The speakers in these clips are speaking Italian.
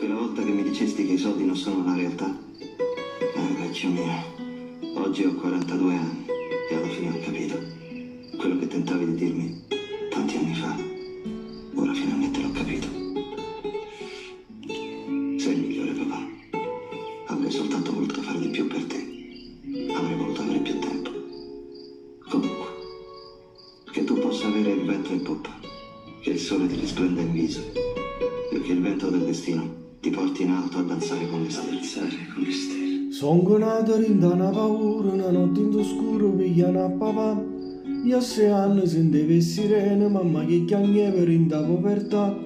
Quella volta che mi dicesti che i soldi non sono la realtà. Vecchio mio, oggi ho 42 anni e alla fine ho capito. Quello che tentavi di dirmi tanti anni fa, ora finalmente l'ho capito. Sei il migliore, papà. Avrei soltanto voluto fare di più per te. Avrei voluto avere più tempo. Comunque, che tu possa avere il vento in poppa, che il sole ti risplenda in viso e che il vento del destino ti porti in alto a danzare con le stelle. Sono nato in una paura, una notte in scuro pigliano a papà. Io a 6 anni sentivo sirene, mamma che chiagneva in da povertà.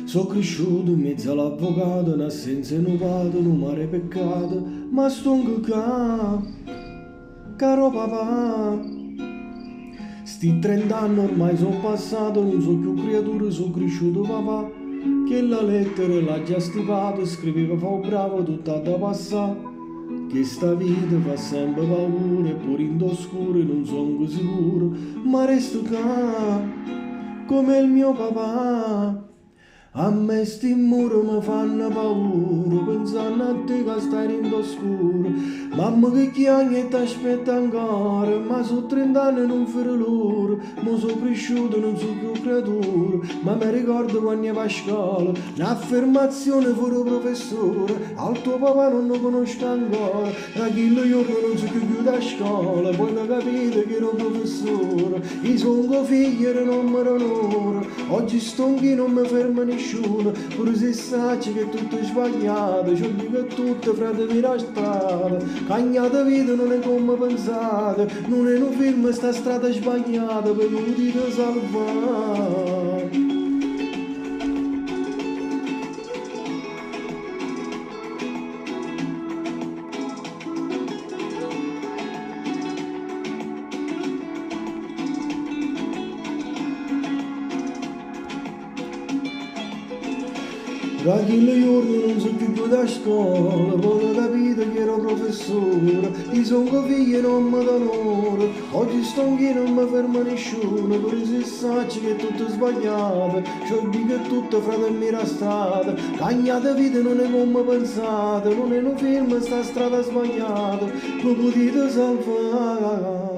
Sono cresciuto in mezzo all'avvocato, una senza nubato, un mare peccato, ma sto caro papà. Sti 30 anni ormai sono passati, non so più creatura, sono cresciuto papà. Che la lettera l'ha già stipato, scriveva fa bravo tutta da passare. Che sta vita fa sempre paura, e pure in oscuro non sono sicuro, ma resto qua come il mio papà. A me sti muro mi fanno paura, pensando a te che stai in oscuro. Mamma che chiama e t'aspetta ancora, ma su 30 anni non farò loro. Mo sono cresciuto, non sono più creatura, ma mi ricordo quando ero a scuola. Un'affermazione fuori professore, al tuo papà non lo conosco ancora. Da quello giorno non so più da scuola, poi lo capite che ero professore. I sono figli e non mi onore, oggi sto qui non mi ferma nessuno. Pure se sai che tutto è sbagliato, ci dico tutto, frate, mira strada. Cagnata vita non è come pensate, non è un film, sta strada sbagliata, per non dire salvare. Da quel giorno non so più da scuola, poi ho capito che ero professore. I sono figli e non mi danno onore, oggi sto qui non mi ferma nessuno. Pure se sai che è tutto sbagliato, ci dico tutto frate e mira strada. Cagnata vita non è come pensate, non è un film, sta strada sbagliata, lo potete salvare.